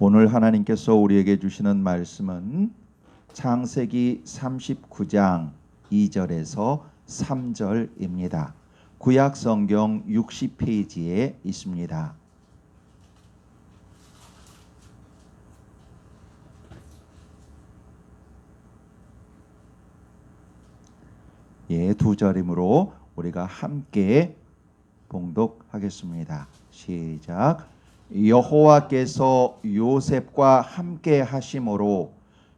오늘 하나님께서 우리에게 주시는 말씀은 창세기 39장 2절에서 3절입니다. 구약 성경 60페이지에 있습니다. 두 절이므로 우리가 함께 봉독하겠습니다. 시작. 여호와께서 요셉과 함께 하심으로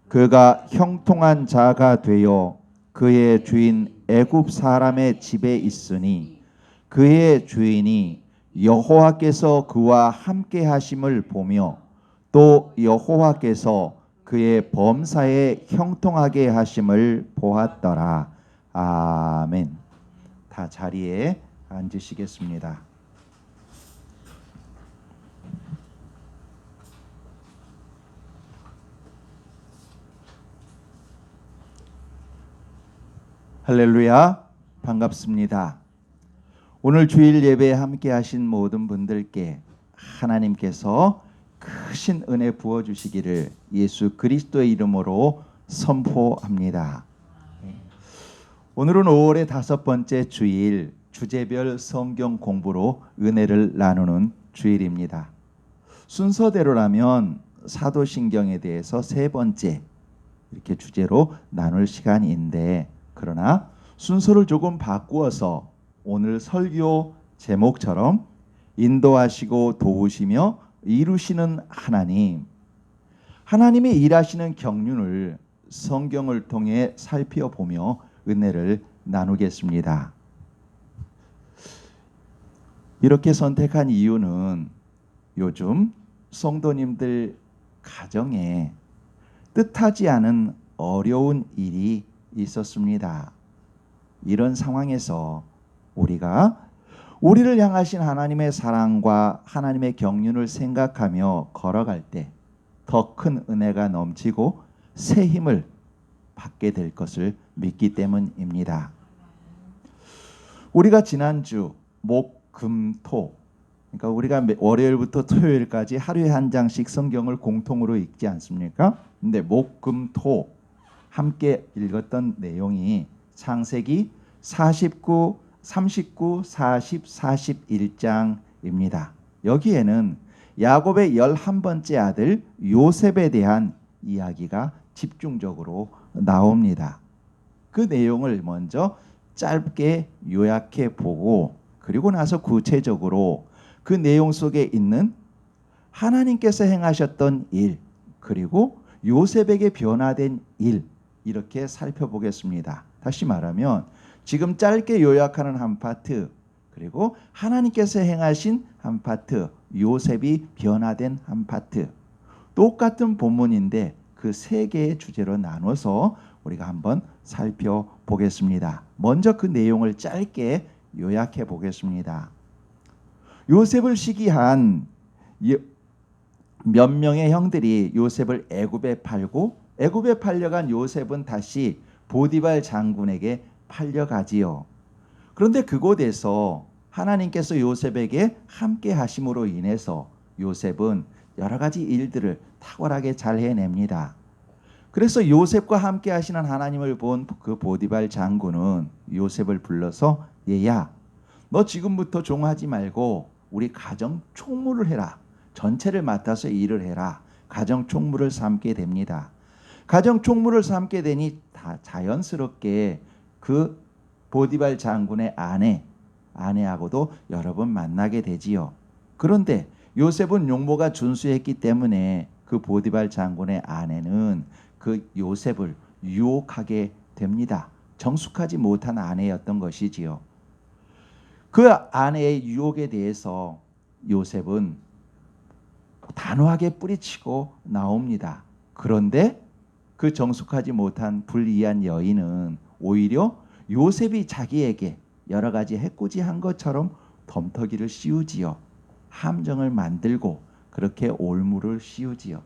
그가 형통한 자가 되어 그의 주인 애굽 사람의 집에 있으니 그의 주인이 여호와께서 그와 함께 하심을 보며 또 여호와께서 그의 범사에 형통하게 하심을 보았더라. 아멘. 다 자리에 앉으시겠습니다. 할렐루야, 반갑습니다. 오늘 주일 예배에 함께 하신 모든 분들께 하나님께서 크신 은혜 부어주시기를 예수 그리스도의 이름으로 선포합니다. 오늘은 5월의 5번째 주일, 주제별 성경 공부로 은혜를 나누는 주일입니다. 순서대로라면 사도신경에 대해서 3번째 이렇게 주제로 나눌 시간인데, 그러나 순서를 조금 바꾸어서 오늘 설교 제목처럼 인도하시고 도우시며 이루시는 하나님, 하나님의 일하시는 경륜을 성경을 통해 살펴보며 은혜를 나누겠습니다. 이렇게 선택한 이유는 요즘 성도님들 가정에 뜻하지 않은 어려운 일이 있었습니다. 이런 상황에서 우리가 우리를 향하신 하나님의 사랑과 하나님의 경륜을 생각하며 걸어갈 때 더 큰 은혜가 넘치고 새 힘을 받게 될 것을 믿기 때문입니다. 우리가 지난주 목, 금, 토, 그러니까 우리가 월요일부터 토요일까지 하루에 한 장씩 성경을 공통으로 읽지 않습니까? 근데 목, 금, 토 함께 읽었던 내용이 창세기 39, 39, 40, 41장입니다. 여기에는 야곱의 11번째 아들 요셉에 대한 이야기가 집중적으로 나옵니다. 그 내용을 먼저 짧게 요약해 보고, 그리고 나서 구체적으로 그 내용 속에 있는 하나님께서 행하셨던 일, 그리고 요셉에게 변화된 일, 이렇게 살펴보겠습니다. 다시 말하면 지금 짧게 요약하는 한 파트, 그리고 하나님께서 행하신 한 파트, 요셉이 변화된 한 파트, 똑같은 본문인데 그 3개의 주제로 나눠서 우리가 한번 살펴보겠습니다. 먼저 그 내용을 짧게 요약해 보겠습니다. 요셉을 시기한 몇 명의 형들이 요셉을 애굽에 팔고, 애굽에 팔려간 요셉은 다시 보디발 장군에게 팔려가지요. 그런데 그곳에서 하나님께서 요셉에게 함께 하심으로 인해서 요셉은 여러 가지 일들을 탁월하게 잘 해냅니다. 그래서 요셉과 함께 하시는 하나님을 본 그 보디발 장군은 요셉을 불러서, 얘야, 너 지금부터 종하지 말고 우리 가정 총무를 해라. 전체를 맡아서 일을 해라. 가정 총무를 삼게 됩니다. 가정 총무를 삼게 되니 다 자연스럽게 그 보디발 장군의 아내하고도 여러 번 만나게 되지요. 그런데 요셉은 용모가 준수했기 때문에 그 보디발 장군의 아내는 그 요셉을 유혹하게 됩니다. 정숙하지 못한 아내였던 것이지요. 그 아내의 유혹에 대해서 요셉은 단호하게 뿌리치고 나옵니다. 그런데 그 정숙하지 못한 불의한 여인은 오히려 요셉이 자기에게 여러 가지 해코지한 것처럼 덤터기를 씌우지요. 함정을 만들고 그렇게 올무를 씌우지요.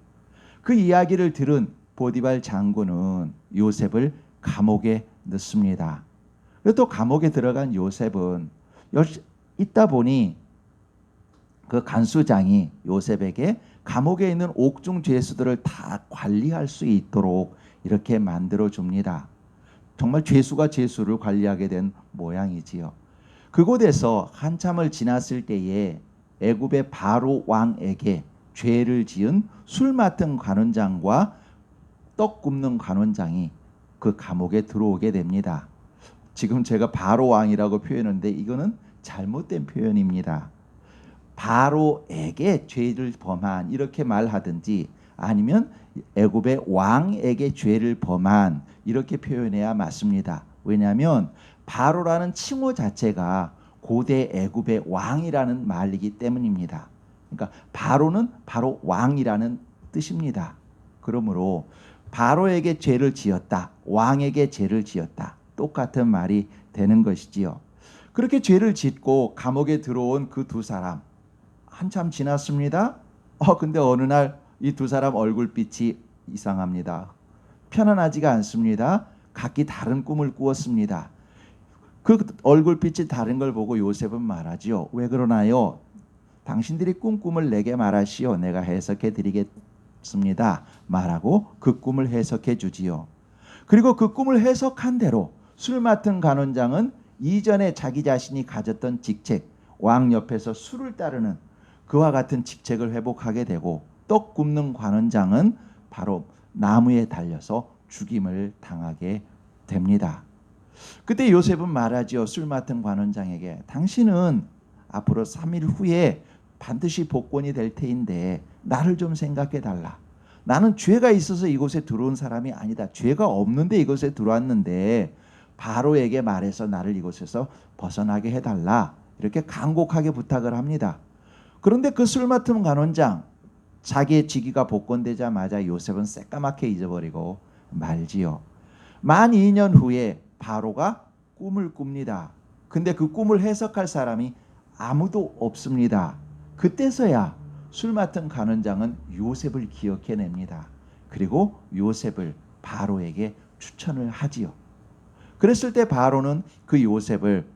그 이야기를 들은 보디발 장군은 요셉을 감옥에 넣습니다. 또 감옥에 들어간 요셉은 있다 보니 그 간수장이 요셉에게 감옥에 있는 옥중 죄수들을 다 관리할 수 있도록 이렇게 만들어 줍니다. 정말 죄수가 죄수를 관리하게 된 모양이지요. 그곳에서 한참을 지났을 때에 애굽의 바로 왕에게 죄를 지은 술 맡은 관원장과 떡 굽는 관원장이 그 감옥에 들어오게 됩니다. 지금 제가 바로 왕이라고 표현했는데 이거는 잘못된 표현입니다. 바로에게 죄를 범한 이렇게 말하든지 아니면 애굽의 왕에게 죄를 범한 이렇게 표현해야 맞습니다. 왜냐하면 바로라는 칭호 자체가 고대 애굽의 왕이라는 말이기 때문입니다. 그러니까 바로는 바로 왕이라는 뜻입니다. 그러므로 바로에게 죄를 지었다, 왕에게 죄를 지었다, 똑같은 말이 되는 것이지요. 그렇게 죄를 짓고 감옥에 들어온 그 두 사람 한참 지났습니다. 근데 어느 날 이 두 사람 얼굴빛이 이상합니다. 편안하지가 않습니다. 각기 다른 꿈을 꾸었습니다. 그 얼굴빛이 다른 걸 보고 요셉은 말하지요. 왜 그러나요? 당신들이 꿈을 내게 말하시오. 내가 해석해 드리겠습니다. 말하고 그 꿈을 해석해 주지요. 그리고 그 꿈을 해석한 대로 술 맡은 간원장은 이전에 자기 자신이 가졌던 직책, 왕 옆에서 술을 따르는 그와 같은 직책을 회복하게 되고, 떡 굽는 관원장은 바로 나무에 달려서 죽임을 당하게 됩니다. 그때 요셉은 말하지요. 술 맡은 관원장에게 당신은 앞으로 3일 후에 반드시 복권이 될 테인데 나를 좀 생각해 달라. 나는 죄가 있어서 이곳에 들어온 사람이 아니다. 죄가 없는데 이곳에 들어왔는데 바로에게 말해서 나를 이곳에서 벗어나게 해달라. 이렇게 간곡하게 부탁을 합니다. 그런데 그 술 맡은 관원장, 자기의 직위가 복권되자마자 요셉은 새까맣게 잊어버리고 말지요. 만 2년 후에 바로가 꿈을 꿉니다. 근데 그 꿈을 해석할 사람이 아무도 없습니다. 그때서야 술 맡은 관원장은 요셉을 기억해냅니다. 그리고 요셉을 바로에게 추천을 하지요. 그랬을 때 바로는 그 요셉을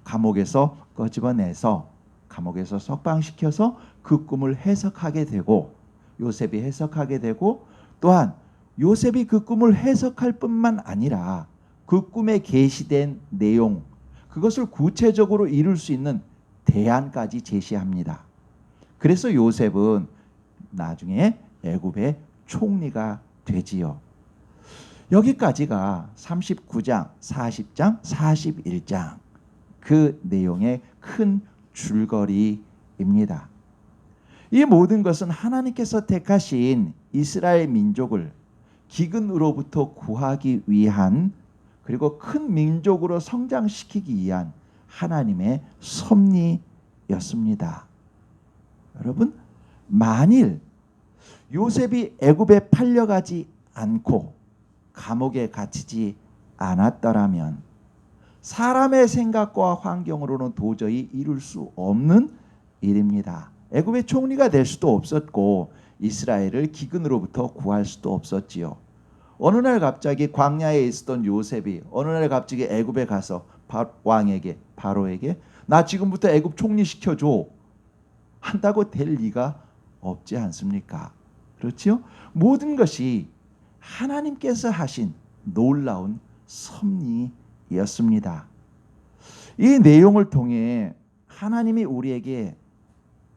감옥에서 꺼집어내서 감옥에서 석방시켜서 그 꿈을 해석하게 되고, 요셉이 해석하게 되고, 또한 요셉이 그 꿈을 해석할 뿐만 아니라 그 꿈에 계시된 내용, 그것을 구체적으로 이룰 수 있는 대안까지 제시합니다. 그래서 요셉은 나중에 애굽의 총리가 되지요. 여기까지가 39장, 40장, 41장 그 내용의 큰 줄거리입니다. 이 모든 것은 하나님께서 택하신 이스라엘 민족을 기근으로부터 구하기 위한, 그리고 큰 민족으로 성장시키기 위한 하나님의 섭리였습니다. 여러분, 만일 요셉이 애굽에 팔려가지 않고 감옥에 갇히지 않았더라면 사람의 생각과 환경으로는 도저히 이룰 수 없는 일입니다. 애굽의 총리가 될 수도 없었고 이스라엘을 기근으로부터 구할 수도 없었지요. 어느 날 갑자기 광야에 있었던 요셉이 어느 날 갑자기 애굽에 가서 왕에게, 바로에게 나 지금부터 애굽 총리 시켜줘 한다고 될 리가 없지 않습니까? 그렇지요? 모든 것이 하나님께서 하신 놀라운 섭리였습니다. 이 내용을 통해 하나님이 우리에게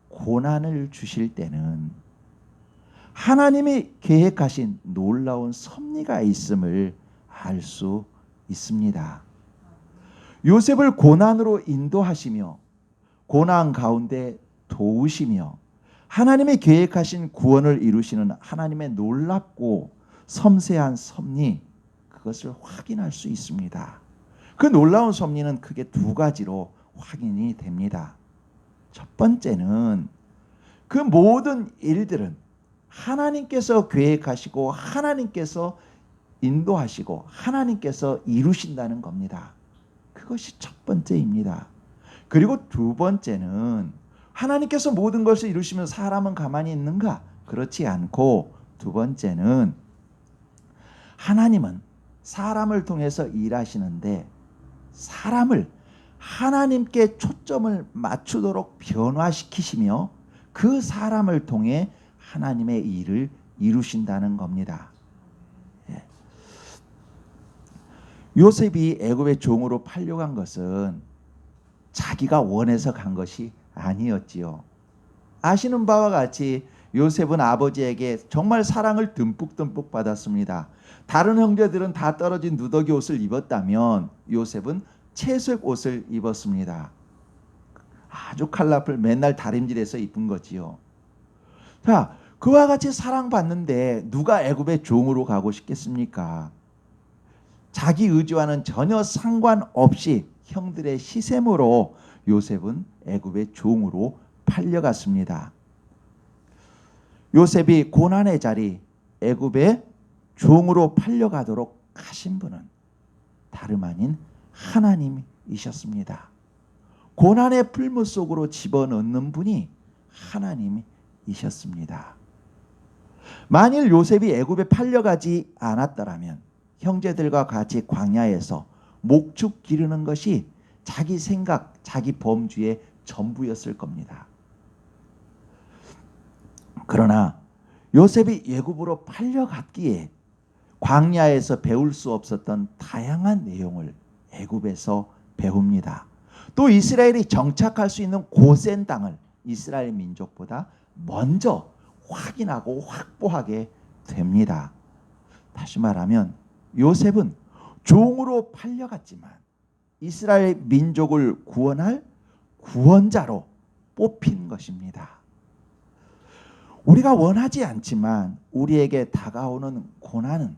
고난을 주실 때는 하나님이 계획하신 놀라운 섭리가 있음을 알 수 있습니다. 요셉을 고난으로 인도하시며 고난 가운데 도우시며 하나님이 계획하신 구원을 이루시는 하나님의 놀랍고 섬세한 섭리, 그것을 확인할 수 있습니다. 그 놀라운 섭리는 크게 두 가지로 확인이 됩니다. 첫 번째는 그 모든 일들은 하나님께서 계획하시고 하나님께서 인도하시고 하나님께서 이루신다는 겁니다. 그것이 첫 번째입니다. 그리고 두 번째는 하나님께서 모든 것을 이루시면 사람은 가만히 있는가? 그렇지 않고, 두 번째는 하나님은 사람을 통해서 일하시는데 사람을 하나님께 초점을 맞추도록 변화시키시며 그 사람을 통해 하나님의 일을 이루신다는 겁니다. 예. 요셉이 애굽의 종으로 팔려간 것은 자기가 원해서 간 것이 아니었지요. 아시는 바와 같이 요셉은 아버지에게 정말 사랑을 듬뿍듬뿍 받았습니다. 다른 형제들은 다 떨어진 누더기 옷을 입었다면 요셉은 채색 옷을 입었습니다. 아주 컬러풀 맨날 다림질해서 입은 거지요. 자, 그와 같이 사랑받는데 누가 애굽의 종으로 가고 싶겠습니까? 자기 의지와는 전혀 상관없이 형들의 시샘으로 요셉은 애굽의 종으로 팔려갔습니다. 요셉이 고난의 자리 애굽의 종으로 팔려가도록 하신 분은 다름 아닌 하나님이셨습니다. 고난의 풀무 속으로 집어넣는 분이 하나님이셨습니다. 만일 요셉이 애굽에 팔려가지 않았더라면 형제들과 같이 광야에서 목축 기르는 것이 자기 생각, 자기 범주의 전부였을 겁니다. 그러나 요셉이 애굽으로 팔려갔기에 광야에서 배울 수 없었던 다양한 내용을 애굽에서 배웁니다. 또 이스라엘이 정착할 수 있는 고센 땅을 이스라엘 민족보다 먼저 확인하고 확보하게 됩니다. 다시 말하면 요셉은 종으로 팔려갔지만 이스라엘 민족을 구원할 구원자로 뽑힌 것입니다. 우리가 원하지 않지만 우리에게 다가오는 고난은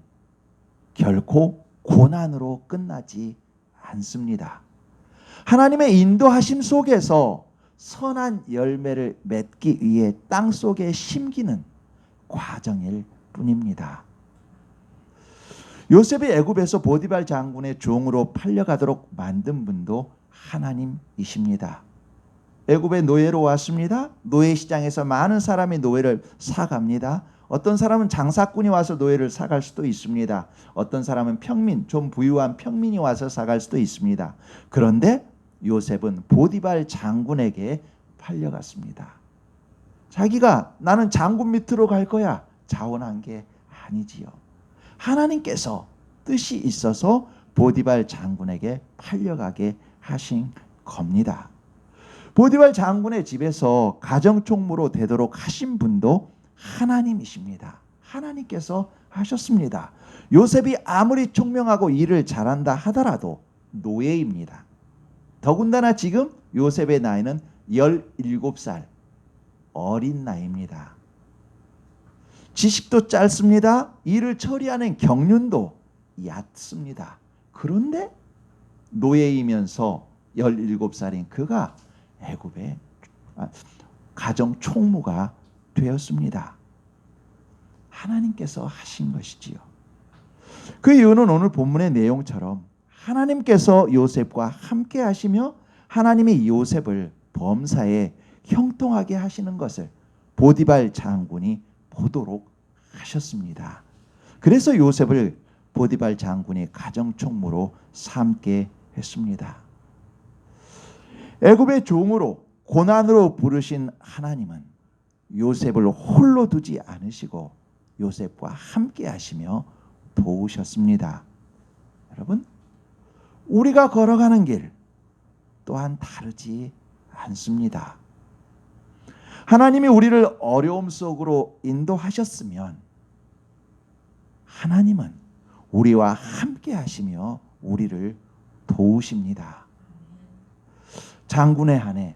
결코 고난으로 끝나지 않습니다. 하나님의 인도하심 속에서 선한 열매를 맺기 위해 땅 속에 심기는 과정일 뿐입니다. 요셉이 애굽에서 보디발 장군의 종으로 팔려가도록 만든 분도 하나님이십니다. 애굽의 노예로 왔습니다. 노예 시장에서 많은 사람이 노예를 사갑니다. 어떤 사람은 장사꾼이 와서 노예를 사갈 수도 있습니다. 어떤 사람은 평민, 좀 부유한 평민이 와서 사갈 수도 있습니다. 그런데 요셉은 보디발 장군에게 팔려갔습니다. 자기가 나는 장군 밑으로 갈 거야 자원한 게 아니지요. 하나님께서 뜻이 있어서 보디발 장군에게 팔려가게 하신 겁니다. 보디발 장군의 집에서 가정총무로 되도록 하신 분도 하나님이십니다. 하나님께서 하셨습니다. 요셉이 아무리 총명하고 일을 잘한다 하더라도 노예입니다. 더군다나 지금 요셉의 나이는 17살 어린 나이입니다. 지식도 짧습니다. 일을 처리하는 경륜도 얕습니다. 그런데 노예이면서 17살인 그가 애굽의 가정 총무가 되었습니다. 하나님께서 하신 것이지요. 그 이유는 오늘 본문의 내용처럼 하나님께서 요셉과 함께 하시며 하나님이 요셉을 범사에 형통하게 하시는 것을 보디발 장군이 보도록 하셨습니다. 그래서 요셉을 보디발 장군이 가정총무로 삼게 했습니다. 애굽의 종으로 고난으로 부르신 하나님은 요셉을 홀로 두지 않으시고 요셉과 함께 하시며 도우셨습니다. 여러분, 우리가 걸어가는 길 또한 다르지 않습니다. 하나님이 우리를 어려움 속으로 인도하셨으면 하나님은 우리와 함께 하시며 우리를 도우십니다. 장군의 아내,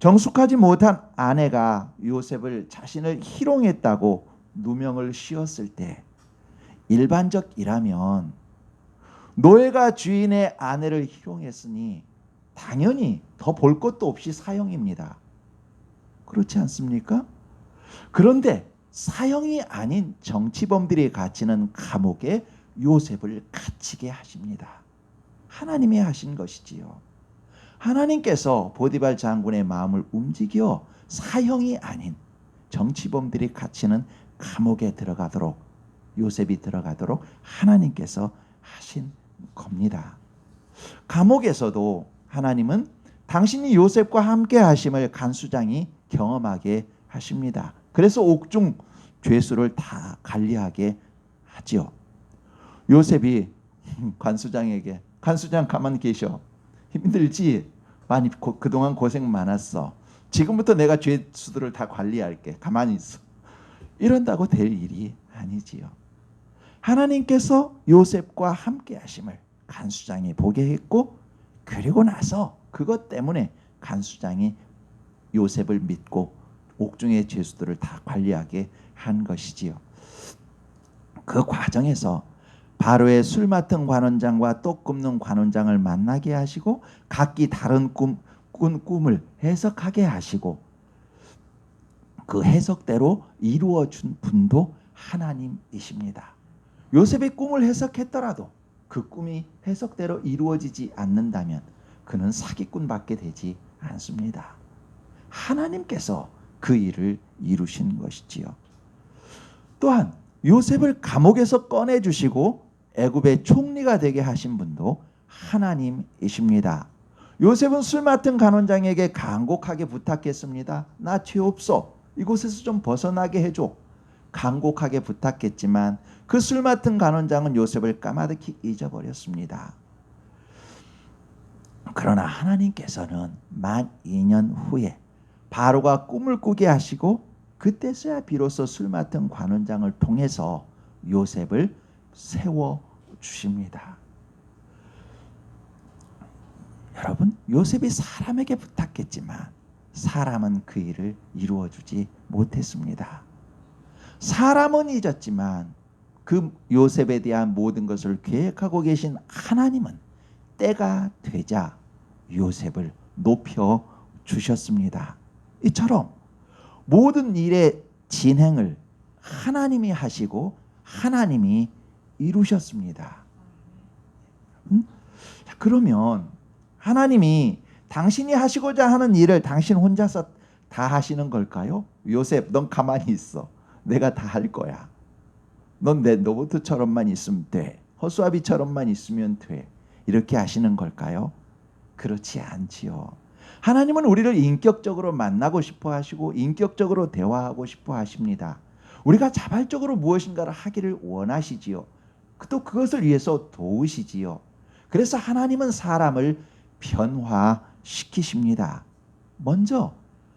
정숙하지 못한 아내가 요셉을 자신을 희롱했다고 누명을 씌웠을 때 일반적이라면 노예가 주인의 아내를 희롱했으니 당연히 더 볼 것도 없이 사형입니다. 그렇지 않습니까? 그런데 사형이 아닌 정치범들이 갇히는 감옥에 요셉을 갇히게 하십니다. 하나님이 하신 것이지요. 하나님께서 보디발 장군의 마음을 움직여 사형이 아닌 정치범들이 갇히는 감옥에 들어가도록 요셉이 들어가도록 하나님께서 하신 겁니다. 감옥에서도 하나님은 당신이 요셉과 함께 하심을 간수장이 경험하게 하십니다. 그래서 옥중 죄수를 다 관리하게 하지요. 요셉이 관수장에게, 관수장 가만히 계셔. 힘들지? 많이 그동안 고생 많았어. 지금부터 내가 죄수들을 다 관리할게. 가만히 있어. 이런다고 될 일이 아니지요. 하나님께서 요셉과 함께 하심을 간수장이 보게 했고, 그리고 나서 그것 때문에 간수장이 요셉을 믿고 옥중의 죄수들을 다 관리하게 한 것이지요. 그 과정에서 바로의 술 맡은 관원장과 떡 굽는 관원장을 만나게 하시고 각기 다른 꿈을 해석하게 하시고 그 해석대로 이루어 준 분도 하나님이십니다. 요셉의 꿈을 해석했더라도 그 꿈이 해석대로 이루어지지 않는다면 그는 사기꾼밖에 되지 않습니다. 하나님께서 그 일을 이루신 것이지요. 또한 요셉을 감옥에서 꺼내주시고 애굽의 총리가 되게 하신 분도 하나님이십니다. 요셉은 술 맡은 간원장에게 간곡하게 부탁했습니다. 나 죄 없어. 이곳에서 좀 벗어나게 해줘. 간곡하게 부탁했지만 그 술 맡은 간원장은 요셉을 까마득히 잊어버렸습니다. 그러나 하나님께서는 만 2년 후에 바로가 꿈을 꾸게 하시고 그때서야 비로소 술 맡은 관원장을 통해서 요셉을 세워주십니다. 여러분, 요셉이 사람에게 부탁했지만 사람은 그 일을 이루어주지 못했습니다. 사람은 잊었지만 그 요셉에 대한 모든 것을 계획하고 계신 하나님은 때가 되자 요셉을 높여주셨습니다. 이처럼 모든 일의 진행을 하나님이 하시고 하나님이 이루셨습니다. 그러면 하나님이 당신이 하시고자 하는 일을 당신 혼자서 다 하시는 걸까요? 요셉, 넌 가만히 있어. 내가 다 할 거야. 넌 내 로봇처럼만 있으면 돼. 허수아비처럼만 있으면 돼. 이렇게 하시는 걸까요? 그렇지 않지요. 하나님은 우리를 인격적으로 만나고 싶어 하시고 인격적으로 대화하고 싶어 하십니다. 우리가 자발적으로 무엇인가를 하기를 원하시지요. 또 그것을 위해서 도우시지요. 그래서 하나님은 사람을 변화시키십니다. 먼저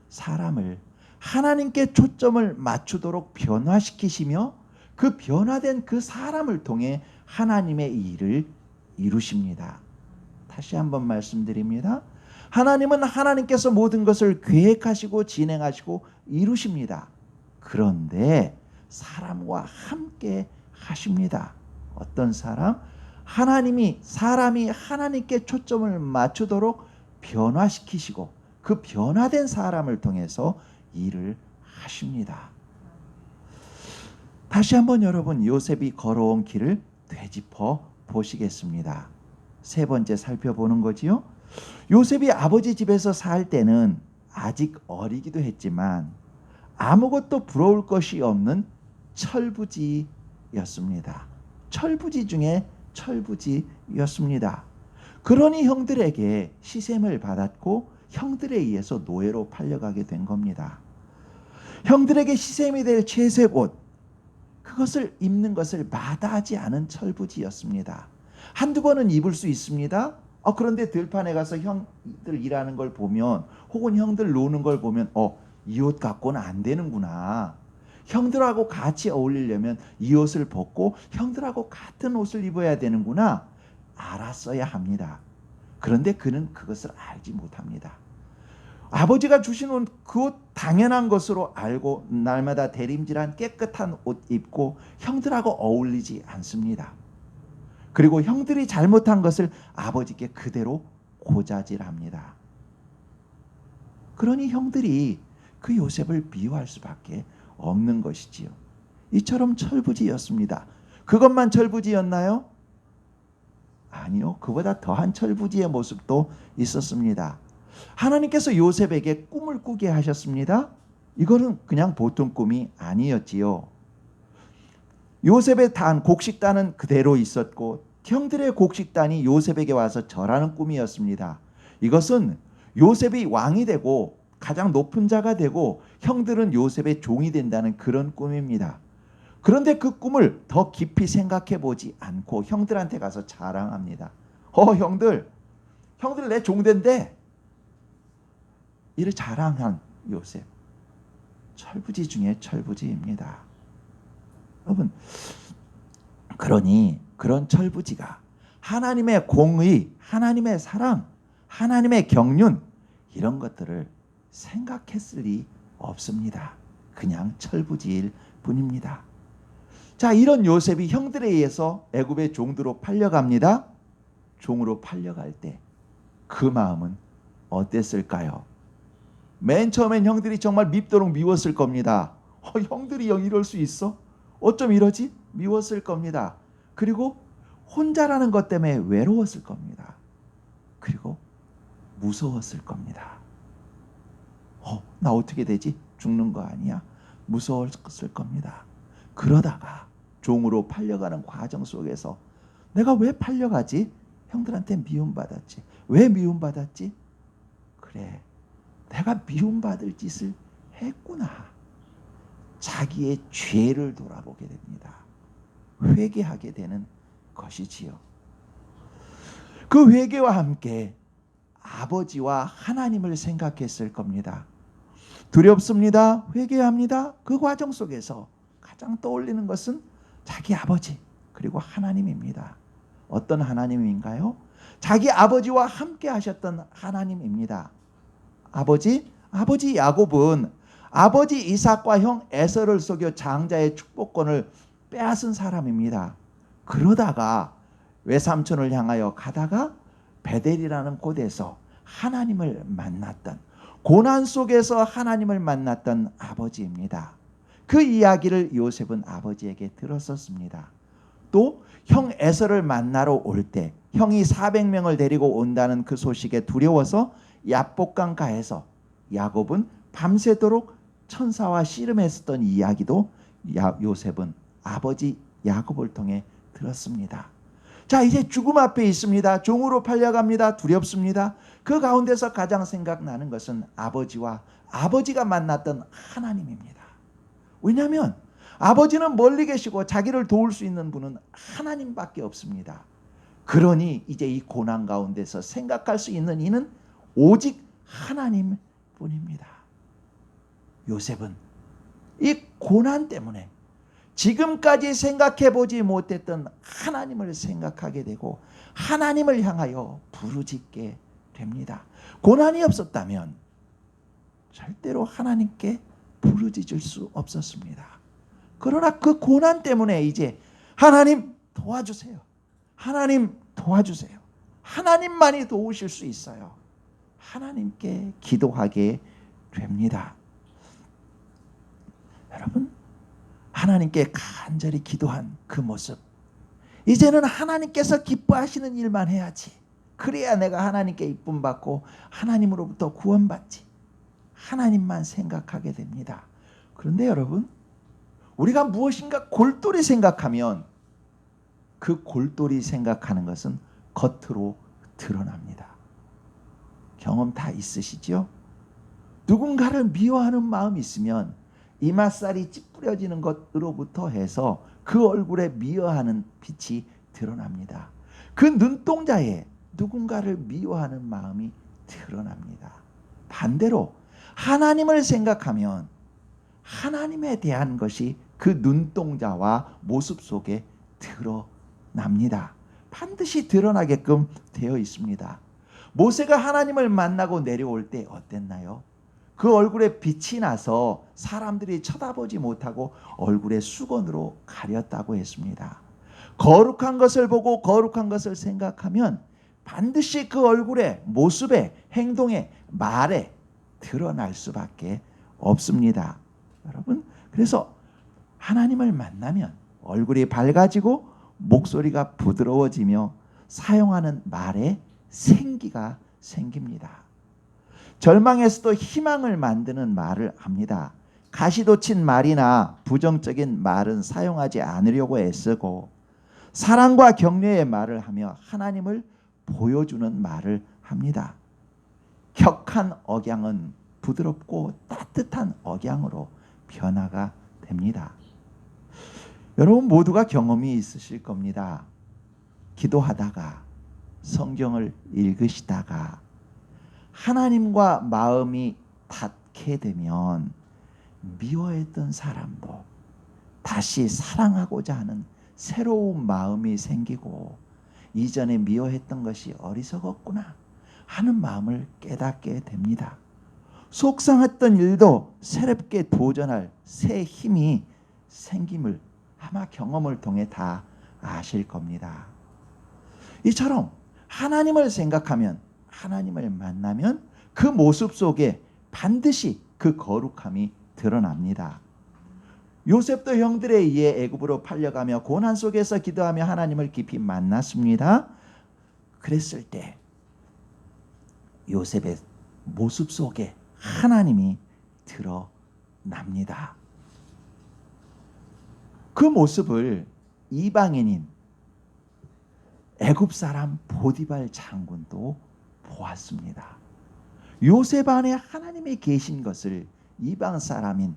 사람을 하나님께 초점을 맞추도록 변화시키시며 그 변화된 그 사람을 통해 하나님의 일을 이루십니다. 다시 한번 말씀드립니다. 하나님은 하나님께서 모든 것을 계획하시고 진행하시고 이루십니다. 그런데 사람과 함께 하십니다. 어떤 사람? 사람이 하나님께 초점을 맞추도록 변화시키시고 그 변화된 사람을 통해서 일을 하십니다. 다시 한번 여러분 요셉이 걸어온 길을 되짚어 보시겠습니다. 세 번째 살펴보는 거지요. 요셉이 아버지 집에서 살 때는 아직 어리기도 했지만 아무것도 부러울 것이 없는 철부지였습니다. 철부지 중에 철부지였습니다. 그러니 형들에게 시샘을 받았고 형들에 의해서 노예로 팔려가게 된 겁니다. 형들에게 시샘이 될 채색 옷, 그것을 입는 것을 마다하지 않은 철부지였습니다. 한두 번은 입을 수 있습니다. 그런데 들판에 가서 형들 일하는 걸 보면 혹은 형들 노는 걸 보면 이 옷 갖고는 안 되는구나. 형들하고 같이 어울리려면 이 옷을 벗고 형들하고 같은 옷을 입어야 되는구나. 알았어야 합니다. 그런데 그는 그것을 알지 못합니다. 아버지가 주신 그 옷 당연한 것으로 알고 날마다 대림질한 깨끗한 옷 입고 형들하고 어울리지 않습니다. 그리고 형들이 잘못한 것을 아버지께 그대로 고자질합니다. 그러니 형들이 그 요셉을 미워할 수밖에 없는 것이지요. 이처럼 철부지였습니다. 그것만 철부지였나요? 아니요. 그보다 더한 철부지의 모습도 있었습니다. 하나님께서 요셉에게 꿈을 꾸게 하셨습니다. 이거는 그냥 보통 꿈이 아니었지요. 요셉의 곡식단은 그대로 있었고 형들의 곡식단이 요셉에게 와서 절하는 꿈이었습니다. 이것은 요셉이 왕이 되고 가장 높은 자가 되고 형들은 요셉의 종이 된다는 그런 꿈입니다. 그런데 그 꿈을 더 깊이 생각해 보지 않고 형들한테 가서 자랑합니다. 형들 내 종된데. 이를 자랑한 요셉. 철부지 중에 철부지입니다. 여러분, 그러니 그런 철부지가 하나님의 공의, 하나님의 사랑, 하나님의 경륜 이런 것들을 생각했을 리 없습니다. 그냥 철부지일 뿐입니다. 자, 이런 요셉이 형들에 의해서 애굽의 종으로 팔려갑니다. 종으로 팔려갈 때 그 마음은 어땠을까요? 맨 처음엔 형들이 정말 밉도록 미웠을 겁니다. 형들이 이럴 수 있어? 어쩜 이러지? 미웠을 겁니다. 그리고 혼자라는 것 때문에 외로웠을 겁니다. 그리고 무서웠을 겁니다. 나 어떻게 되지? 죽는 거 아니야? 무서웠을 겁니다. 그러다가 종으로 팔려가는 과정 속에서 내가 왜 팔려가지? 형들한테 미움받았지. 왜 미움받았지? 그래, 내가 미움받을 짓을 했구나. 자기의 죄를 돌아보게 됩니다. 회개하게 되는 것이지요. 그 회개와 함께 아버지와 하나님을 생각했을 겁니다. 두렵습니다. 회개합니다. 그 과정 속에서 가장 떠올리는 것은 자기 아버지 그리고 하나님입니다. 어떤 하나님인가요? 자기 아버지와 함께 하셨던 하나님입니다. 아버지 야곱은 아버지 이삭과 형 에서를 속여 장자의 축복권을 빼앗은 사람입니다. 그러다가 외삼촌을 향하여 가다가 베델이라는 곳에서 하나님을 만났던, 고난 속에서 하나님을 만났던 아버지입니다. 그 이야기를 요셉은 아버지에게 들었었습니다. 또 형 에서를 만나러 올 때 형이 400명을 데리고 온다는 그 소식에 두려워서 야복강가에서 야곱은 밤새도록 천사와 씨름했었던 이야기도 요셉은 아버지 야곱을 통해 들었습니다. 자, 이제 죽음 앞에 있습니다. 종으로 팔려갑니다. 두렵습니다. 그 가운데서 가장 생각나는 것은 아버지가 만났던 하나님입니다. 왜냐하면 아버지는 멀리 계시고 자기를 도울 수 있는 분은 하나님밖에 없습니다. 그러니 이제 이 고난 가운데서 생각할 수 있는 이는 오직 하나님뿐입니다. 요셉은 이 고난 때문에 지금까지 생각해보지 못했던 하나님을 생각하게 되고 하나님을 향하여 부르짖게 됩니다. 고난이 없었다면 절대로 하나님께 부르짖을 수 없었습니다. 그러나 그 고난 때문에 이제 하나님 도와주세요. 하나님 도와주세요. 하나님만이 도우실 수 있어요. 하나님께 기도하게 됩니다. 여러분, 하나님께 간절히 기도한 그 모습, 이제는 하나님께서 기뻐하시는 일만 해야지. 그래야 내가 하나님께 이쁨 받고 하나님으로부터 구원받지. 하나님만 생각하게 됩니다. 그런데 여러분, 우리가 무엇인가 골똘히 생각하면 그 골똘히 생각하는 것은 겉으로 드러납니다. 경험 다 있으시죠? 누군가를 미워하는 마음이 있으면 이맛살이 찌푸려지는 것으로부터 해서 그 얼굴에 미워하는 빛이 드러납니다. 그 눈동자에 누군가를 미워하는 마음이 드러납니다. 반대로 하나님을 생각하면 하나님에 대한 것이 그 눈동자와 모습 속에 드러납니다. 반드시 드러나게끔 되어 있습니다. 모세가 하나님을 만나고 내려올 때 어땠나요? 그 얼굴에 빛이 나서 사람들이 쳐다보지 못하고 얼굴에 수건으로 가렸다고 했습니다. 거룩한 것을 보고 거룩한 것을 생각하면 반드시 그 얼굴에, 모습에, 행동에, 말에 드러날 수밖에 없습니다. 여러분, 그래서 하나님을 만나면 얼굴이 밝아지고 목소리가 부드러워지며 사용하는 말에 생기가 생깁니다. 절망에서도 희망을 만드는 말을 합니다. 가시돋친 말이나 부정적인 말은 사용하지 않으려고 애쓰고 사랑과 격려의 말을 하며 하나님을 보여주는 말을 합니다. 격한 억양은 부드럽고 따뜻한 억양으로 변화가 됩니다. 여러분 모두가 경험이 있으실 겁니다. 기도하다가 성경을 읽으시다가 하나님과 마음이 닿게 되면 미워했던 사람도 다시 사랑하고자 하는 새로운 마음이 생기고 이전에 미워했던 것이 어리석었구나 하는 마음을 깨닫게 됩니다. 속상했던 일도 새롭게 도전할 새 힘이 생김을 아마 경험을 통해 다 아실 겁니다. 이처럼 하나님을 생각하면 하나님을 만나면 그 모습 속에 반드시 그 거룩함이 드러납니다. 요셉도 형들에 의해 애굽으로 팔려가며 고난 속에서 기도하며 하나님을 깊이 만났습니다. 그랬을 때 요셉의 모습 속에 하나님이 드러납니다. 그 모습을 이방인인 애굽 사람 보디발 장군도 보았습니다. 요셉 안에 하나님이 계신 것을 이방 사람인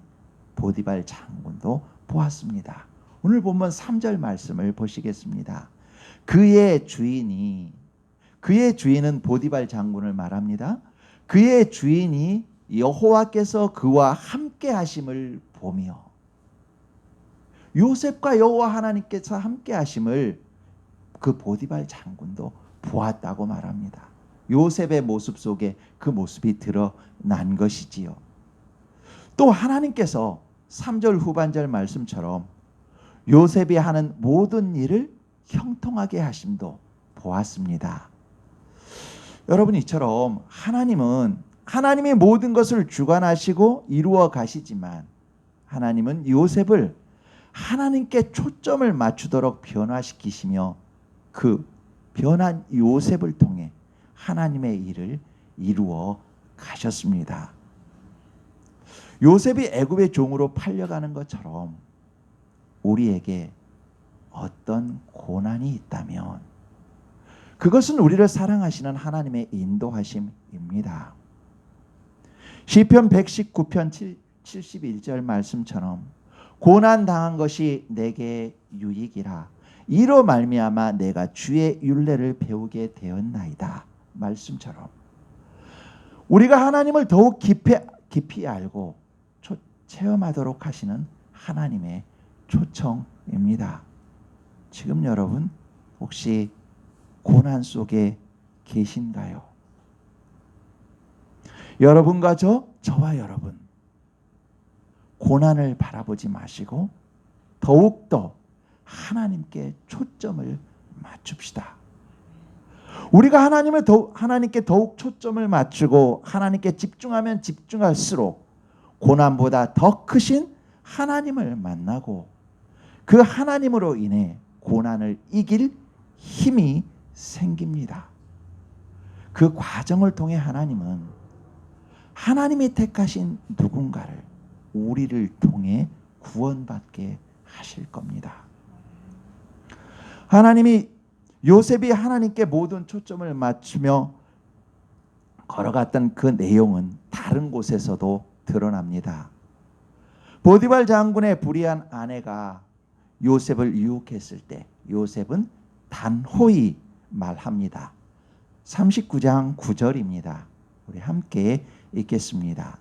보디발 장군도 보았습니다. 오늘 본문 3절 말씀을 보시겠습니다. 그의 주인은 보디발 장군을 말합니다. 그의 주인이 여호와께서 그와 함께 하심을 보며, 요셉과 여호와 하나님께서 함께 하심을 그 보디발 장군도 보았다고 말합니다. 요셉의 모습 속에 그 모습이 드러난 것이지요. 또 하나님께서 3절 후반절 말씀처럼 요셉이 하는 모든 일을 형통하게 하심도 보았습니다. 여러분, 이처럼 하나님은 하나님의 모든 것을 주관하시고 이루어 가시지만 하나님은 요셉을 하나님께 초점을 맞추도록 변화시키시며 그 변한 요셉을 통해 하나님의 일을 이루어 가셨습니다. 요셉이 애굽의 종으로 팔려가는 것처럼 우리에게 어떤 고난이 있다면 그것은 우리를 사랑하시는 하나님의 인도하심입니다. 시편 119편 71절 말씀처럼 고난 당한 것이 내게 유익이라 이로 말미암아 내가 주의 율례를 배우게 되었나이다 말씀처럼 우리가 하나님을 더욱 깊이 알고 체험하도록 하시는 하나님의 초청입니다. 지금 여러분 혹시 고난 속에 계신가요? 여러분과 저와 여러분 고난을 바라보지 마시고 더욱더 하나님께 초점을 맞춥시다. 우리가 하나님께 더욱 초점을 맞추고 하나님께 집중하면 집중할수록 고난보다 더 크신 하나님을 만나고 그 하나님으로 인해 고난을 이길 힘이 생깁니다. 그 과정을 통해 하나님은 하나님이 택하신 누군가를 우리를 통해 구원받게 하실 겁니다. 하나님이 요셉이 하나님께 모든 초점을 맞추며 걸어갔던 그 내용은 다른 곳에서도 드러납니다. 보디발 장군의 불의한 아내가 요셉을 유혹했을 때 요셉은 단호히 말합니다. 39장 9절입니다. 우리 함께 읽겠습니다.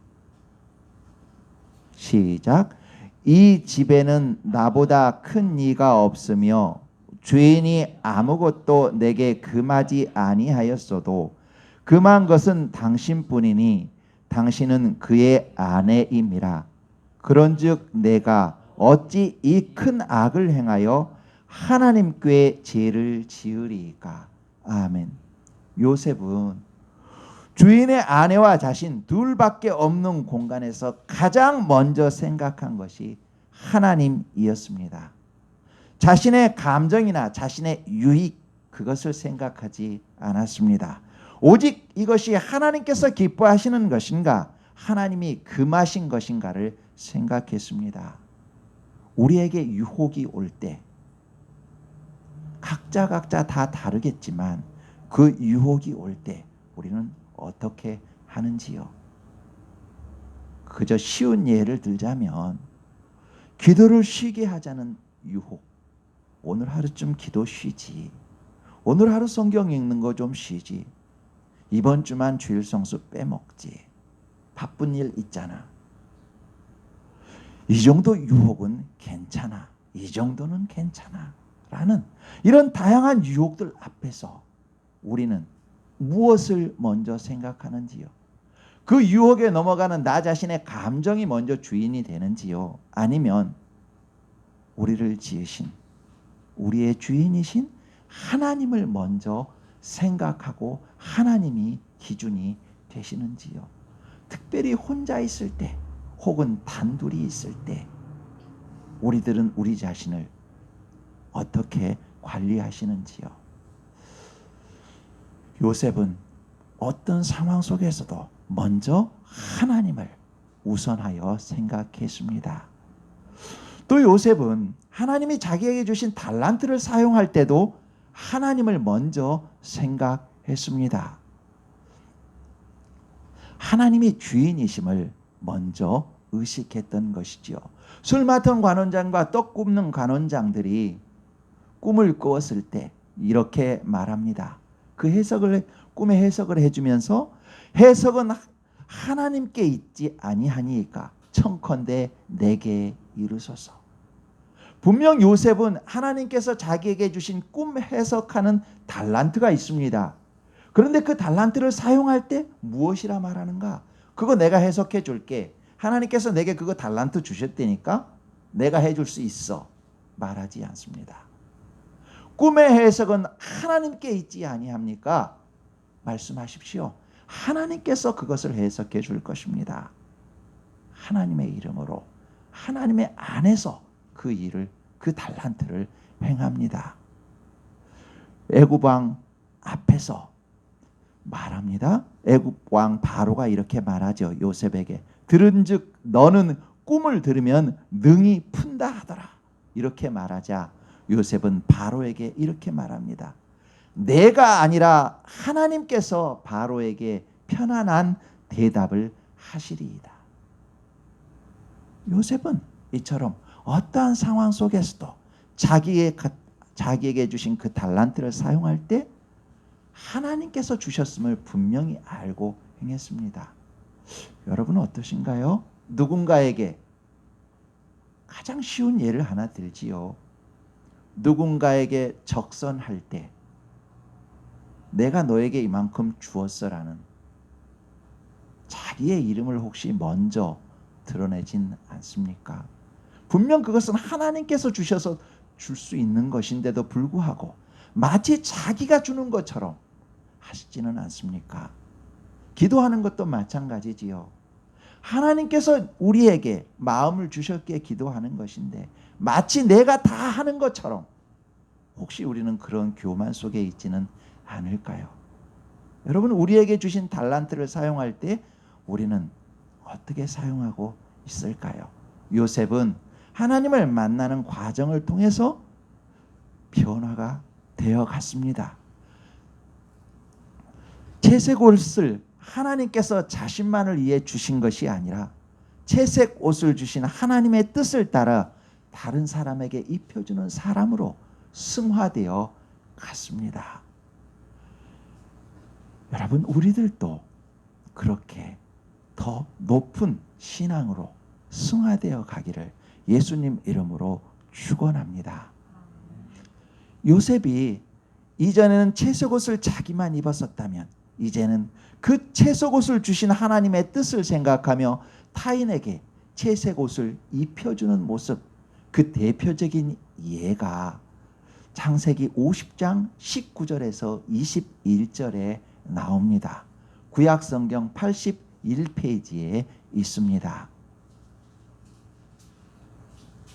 시작. 이 집에는 나보다 큰 이가 없으며 주인이 아무것도 내게 금하지 아니하였어도 금한 것은 당신뿐이니 당신은 그의 아내임이라. 그런즉 내가 어찌 이 큰 악을 행하여 하나님께 죄를 지으리이까. 아멘. 요셉은 주인의 아내와 자신 둘밖에 없는 공간에서 가장 먼저 생각한 것이 하나님이었습니다. 자신의 감정이나 자신의 유익 그것을 생각하지 않았습니다. 오직 이것이 하나님께서 기뻐하시는 것인가 하나님이 금하신 것인가를 생각했습니다. 우리에게 유혹이 올 때 각자 다 다르겠지만 그 유혹이 올 때 우리는 어떻게 하는지요? 그저 쉬운 예를 들자면 기도를 쉬게 하자는 유혹. 오늘 하루 좀 기도 쉬지. 오늘 하루 성경 읽는 거 좀 쉬지. 이번 주만 주일 성수 빼먹지. 바쁜 일 있잖아. 이 정도 유혹은 괜찮아. 이 정도는 괜찮아. 라는 이런 다양한 유혹들 앞에서 우리는 무엇을 먼저 생각하는지요? 그 유혹에 넘어가는 나 자신의 감정이 먼저 주인이 되는지요? 아니면 우리를 지으신 우리의 주인이신 하나님을 먼저 생각하고 하나님이 기준이 되시는지요? 특별히 혼자 있을 때 혹은 단둘이 있을 때 우리들은 우리 자신을 어떻게 관리하시는지요? 요셉은 어떤 상황 속에서도 먼저 하나님을 우선하여 생각했습니다. 또 요셉은 하나님이 자기에게 주신 달란트를 사용할 때도 하나님을 먼저 생각했습니다. 하나님이 주인이심을 먼저 의식했던 것이지요. 술 맡은 관원장과 떡 굽는 관원장들이 꿈을 꾸었을 때 이렇게 말합니다. 그 꿈의 해석을 해주면서 해석은 하나님께 있지 아니하니까 청컨대 내게 이르소서. 분명 요셉은 하나님께서 자기에게 주신 꿈 해석하는 달란트가 있습니다. 그런데 그 달란트를 사용할 때 무엇이라 말하는가? 그거 내가 해석해 줄게. 하나님께서 내게 그거 달란트 주셨다니까 내가 해줄 수 있어. 말하지 않습니다. 꿈의 해석은 하나님께 있지 아니합니까? 말씀하십시오. 하나님께서 그것을 해석해 줄 것입니다. 하나님의 이름으로 하나님의 안에서 그 일을 그 달란트를 행합니다. 애굽 왕 앞에서 말합니다. 애굽 왕 바로가 이렇게 말하죠. 요셉에게 들은즉 너는 꿈을 들으면 능히 푼다 하더라. 이렇게 말하자 요셉은 바로에게 이렇게 말합니다. 내가 아니라 하나님께서 바로에게 편안한 대답을 하시리이다. 요셉은 이처럼 어떠한 상황 속에서도 자기에게 주신 그 달란트를 사용할 때 하나님께서 주셨음을 분명히 알고 행했습니다. 여러분은 어떠신가요? 누군가에게 가장 쉬운 예를 하나 들지요. 누군가에게 적선할 때 내가 너에게 이만큼 주었어라는 자기의 이름을 혹시 먼저 드러내진 않습니까? 분명 그것은 하나님께서 주셔서 줄 수 있는 것인데도 불구하고 마치 자기가 주는 것처럼 하시지는 않습니까? 기도하는 것도 마찬가지지요. 하나님께서 우리에게 마음을 주셨기에 기도하는 것인데 마치 내가 다 하는 것처럼 혹시 우리는 그런 교만 속에 있지는 않을까요? 여러분, 우리에게 주신 달란트를 사용할 때 우리는 어떻게 사용하고 있을까요? 요셉은 하나님을 만나는 과정을 통해서 변화가 되어 갔습니다. 채색 옷을 하나님께서 자신만을 위해 주신 것이 아니라 채색 옷을 주신 하나님의 뜻을 따라 다른 사람에게 입혀주는 사람으로 승화되어 갔습니다. 여러분, 우리들도 그렇게 더 높은 신앙으로 승화되어 가기를 예수님 이름으로 축원합니다. 요셉이 이전에는 채색옷을 자기만 입었었다면 이제는 그 채색옷을 주신 하나님의 뜻을 생각하며 타인에게 채색옷을 입혀주는 모습, 그 대표적인 예가 창세기 50장 19절에서 21절에 나옵니다. 구약성경 81페이지에 있습니다.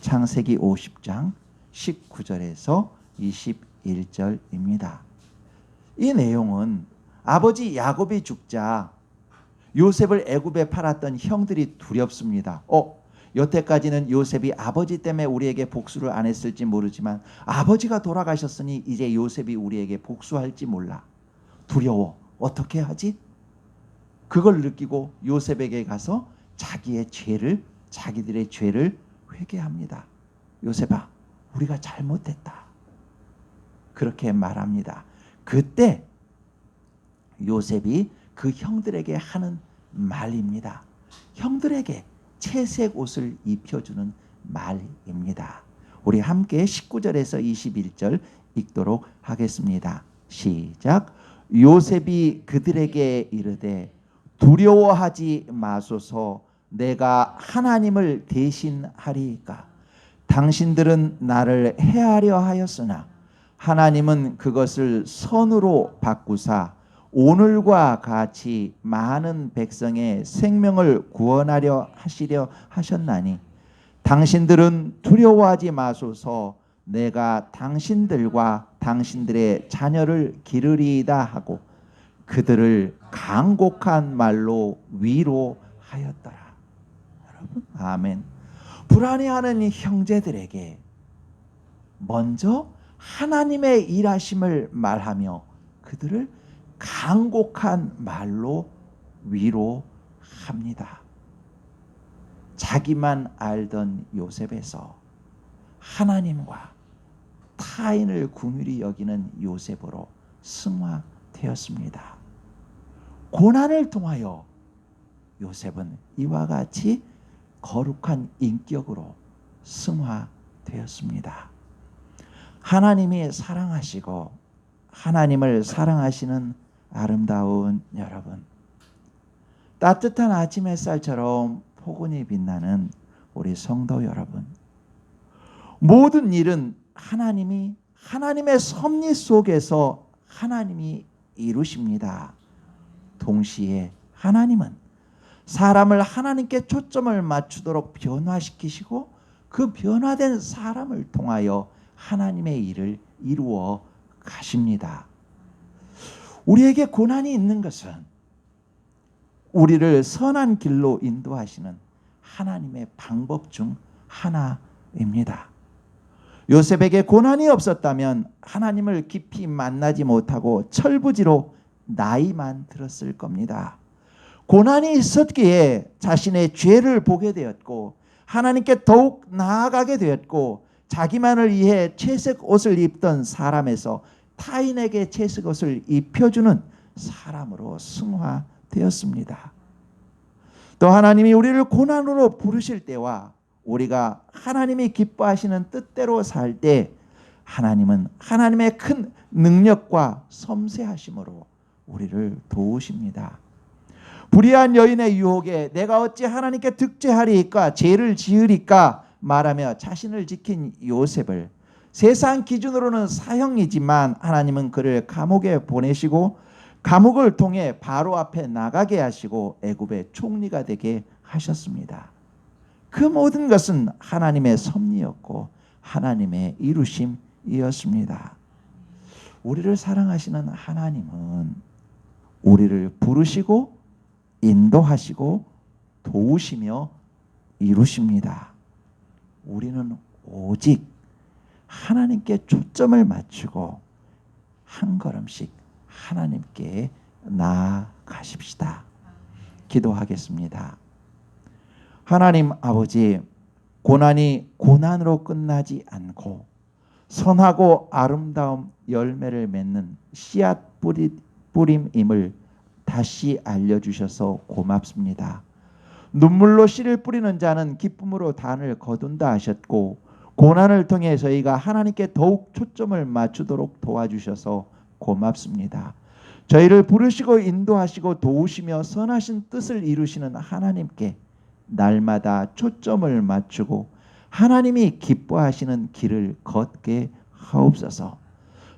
창세기 50장 19절에서 21절입니다. 이 내용은 아버지 야곱이 죽자 요셉을 애굽에 팔았던 형들이 두렵습니다. 여태까지는 요셉이 아버지 때문에 우리에게 복수를 안 했을지 모르지만 아버지가 돌아가셨으니 이제 요셉이 우리에게 복수할지 몰라. 두려워. 어떻게 하지? 그걸 느끼고 요셉에게 가서 자기들의 죄를 회개합니다. 요셉아, 우리가 잘못했다. 그렇게 말합니다. 그때 요셉이 그 형들에게 하는 말입니다. 형들에게 채색 옷을 입혀주는 말입니다. 우리 함께 19절에서 21절 읽도록 하겠습니다. 시작. 요셉이 그들에게 이르되 두려워하지 마소서. 내가 하나님을 대신하리이까. 당신들은 나를 해하려 하였으나 하나님은 그것을 선으로 바꾸사 오늘과 같이 많은 백성의 생명을 구원하려 하셨나니 당신들은 두려워하지 마소서. 내가 당신들과 당신들의 자녀를 기르리이다 하고 그들을 간곡한 말로 위로하였더라. 여러분, 아멘. 불안해하는 형제들에게 먼저 하나님의 일하심을 말하며 그들을 간곡한 말로 위로합니다. 자기만 알던 요셉에서 하나님과 타인을 긍휼히 여기는 요셉으로 승화되었습니다. 고난을 통하여 요셉은 이와 같이 거룩한 인격으로 승화되었습니다. 하나님이 사랑하시고 하나님을 사랑하시는 아름다운 여러분, 따뜻한 아침 햇살처럼 포근히 빛나는 우리 성도 여러분, 모든 일은 하나님의 섭리 속에서 하나님이 이루십니다. 동시에 하나님은 사람을 하나님께 초점을 맞추도록 변화시키시고 그 변화된 사람을 통하여 하나님의 일을 이루어 가십니다. 우리에게 고난이 있는 것은 우리를 선한 길로 인도하시는 하나님의 방법 중 하나입니다. 요셉에게 고난이 없었다면 하나님을 깊이 만나지 못하고 철부지로 나이만 들었을 겁니다. 고난이 있었기에 자신의 죄를 보게 되었고 하나님께 더욱 나아가게 되었고 자기만을 위해 채색 옷을 입던 사람에서 타인에게 채색 옷을 입혀주는 사람으로 승화되었습니다. 또 하나님이 우리를 고난으로 부르실 때와 우리가 하나님이 기뻐하시는 뜻대로 살 때 하나님은 하나님의 큰 능력과 섬세하심으로 우리를 도우십니다. 불의한 여인의 유혹에 내가 어찌 하나님께 득죄하리이까 죄를 지으리까 말하며 자신을 지킨 요셉을 세상 기준으로는 사형이지만 하나님은 그를 감옥에 보내시고 감옥을 통해 바로 앞에 나가게 하시고 애굽의 총리가 되게 하셨습니다. 그 모든 것은 하나님의 섭리였고 하나님의 이루심이었습니다. 우리를 사랑하시는 하나님은 우리를 부르시고 인도하시고 도우시며 이루십니다. 우리는 오직 하나님께 초점을 맞추고 한 걸음씩 하나님께 나아가십시다. 기도하겠습니다. 하나님 아버지, 고난이 고난으로 끝나지 않고 선하고 아름다운 열매를 맺는 씨앗 뿌림임을 다시 알려주셔서 고맙습니다. 눈물로 씨를 뿌리는 자는 기쁨으로 단을 거둔다 하셨고 고난을 통해 저희가 하나님께 더욱 초점을 맞추도록 도와주셔서 고맙습니다. 저희를 부르시고 인도하시고 도우시며 선하신 뜻을 이루시는 하나님께 날마다 초점을 맞추고 하나님이 기뻐하시는 길을 걷게 하옵소서.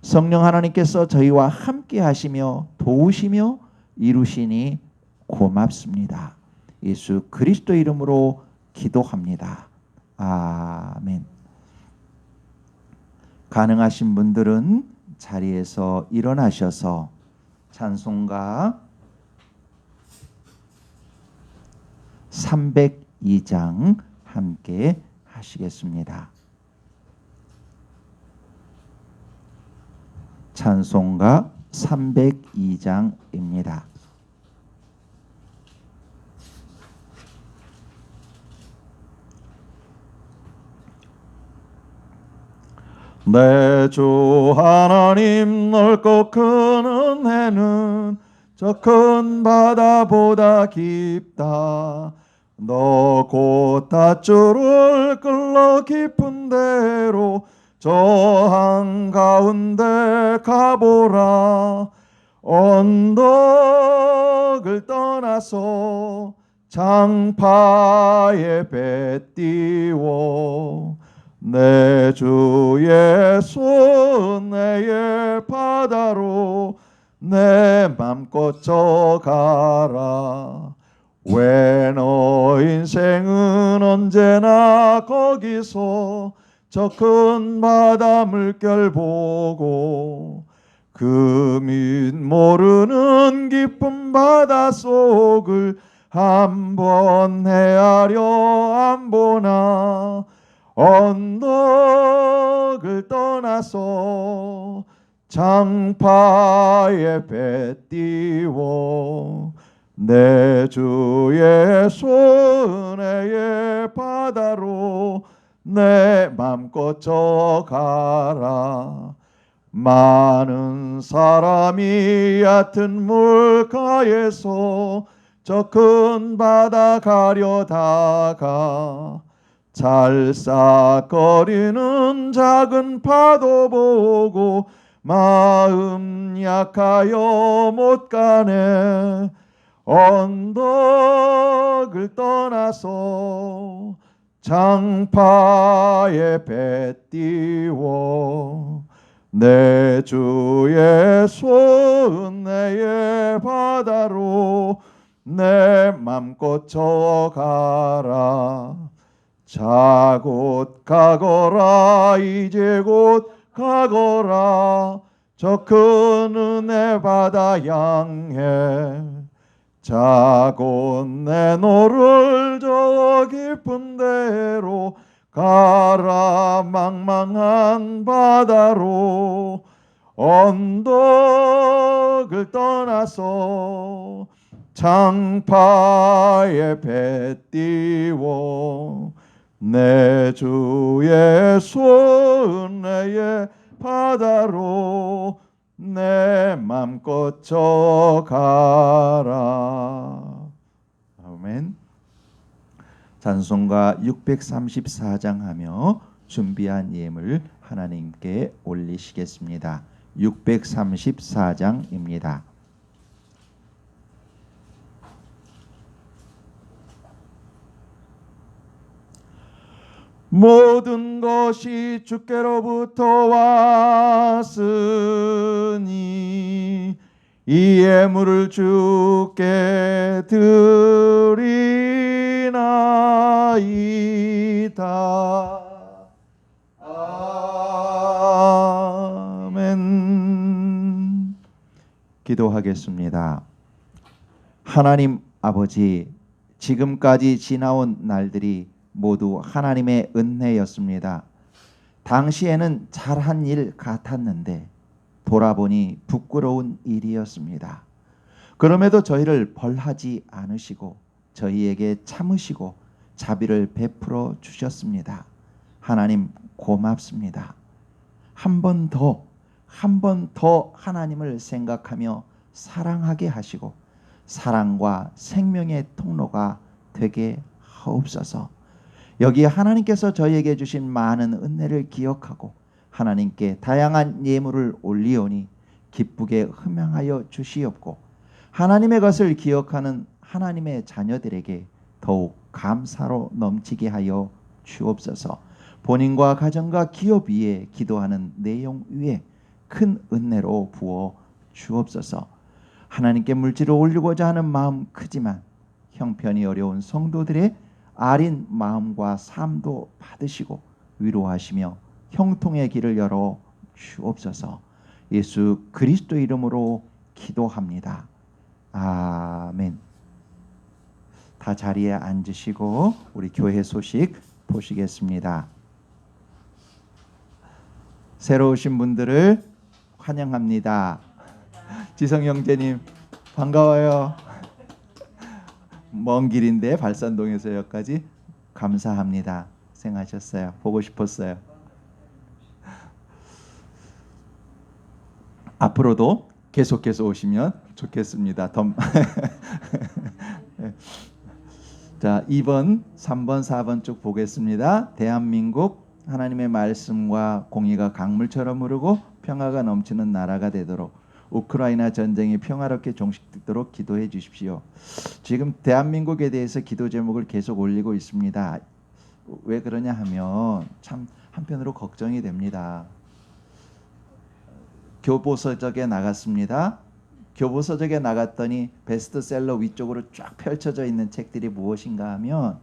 성령 하나님께서 저희와 함께 하시며 도우시며 이루시니 고맙습니다. 예수 그리스도 이름으로 기도합니다. 아멘. 가능하신 분들은 자리에서 일어나셔서 찬송가 302장 함께 하시겠습니다. 찬송가 302장입니다. 내 주 하나님 넓고 큰 은혜는 저 큰 바다보다 깊다. 너 곧 닷줄을 끌러 깊은 데로 저 한가운데 가보라. 언덕을 떠나서 장파에 배 띄워 내 주 예수 은혜의 바다로 내 맘껏 져가라. 왜 너 인생은 언제나 거기서 저 큰 바다 물결 보고 그 밑 모르는 깊은 바다 속을 한번 헤아려 안 보나. 언덕을 떠나서 장파에 배 띄워 내 주 예수 은혜의 바다로 내 맘껏 져가라. 많은 사람이 얕은 물가에서 저 큰 바다 가려다가 잘싹거리는 작은 파도 보고 마음 약하여 못 가네. 언덕을 떠나서 장파에 배 띄워 내 주 예수 은혜의 바다로 내 맘껏 져가라. 자 곧 가거라. 이제 곧 가거라. 저 큰 은혜 바다 향해 자 곧 내 너를 저 깊은 데로 가라. 망망한 바다로 언덕을 떠나서 장파에 배 띄워 내 주 예수 은혜의 바다로 내 맘껏 져가라. 아멘. 찬송가 634장 하며 준비한 예물 하나님께 올리시겠습니다. 634장입니다. 모든 것이 주께로부터 왔으니 이 예물을 주께 드리나이다. 아멘. 기도하겠습니다. 하나님 아버지, 지금까지 지나온 날들이 모두 하나님의 은혜였습니다. 당시에는 잘한 일 같았는데 돌아보니 부끄러운 일이었습니다. 그럼에도 저희를 벌하지 않으시고 저희에게 참으시고 자비를 베풀어 주셨습니다. 하나님 고맙습니다. 한 번 더 하나님을 생각하며 사랑하게 하시고 사랑과 생명의 통로가 되게 하옵소서. 여기 하나님께서 저희에게 주신 많은 은혜를 기억하고 하나님께 다양한 예물을 올리오니 기쁘게 흠양하여 주시옵고 하나님의 것을 기억하는 하나님의 자녀들에게 더욱 감사로 넘치게 하여 주옵소서. 본인과 가정과 기업 위에 기도하는 내용 위에 큰 은혜로 부어 주옵소서. 하나님께 물질을 올리고자 하는 마음 크지만 형편이 어려운 성도들의 아린 마음과 삶도 받으시고 위로하시며 형통의 길을 열어 주옵소서. 예수 그리스도 이름으로 기도합니다. 아멘. 다 자리에 앉으시고 우리 교회 소식 보시겠습니다. 새로 오신 분들을 환영합니다. 지성 형제님 반가워요. 먼 길인데 발산동에서 여기까지 감사합니다. 고생하셨어요. 보고 싶었어요. 앞으로도 계속해서 오시면 좋겠습니다. 자, 2번, 3번, 4번 쭉 보겠습니다. 대한민국 하나님의 말씀과 공의가 강물처럼 흐르고 평화가 넘치는 나라가 되도록 우크라이나 전쟁이 평화롭게 종식되도록 기도해 주십시오. 지금 대한민국에 대해서 기도 제목을 계속 올리고 있습니다. 왜 그러냐 하면 참 한편으로 걱정이 됩니다. 교보서적에 나갔습니다. 교보서적에 나갔더니 베스트셀러 위쪽으로 쫙 펼쳐져 있는 책들이 무엇인가 하면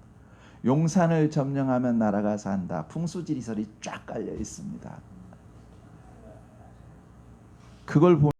용산을 점령하면 나라가 산다. 풍수지리설이 쫙 깔려 있습니다. 그걸 보면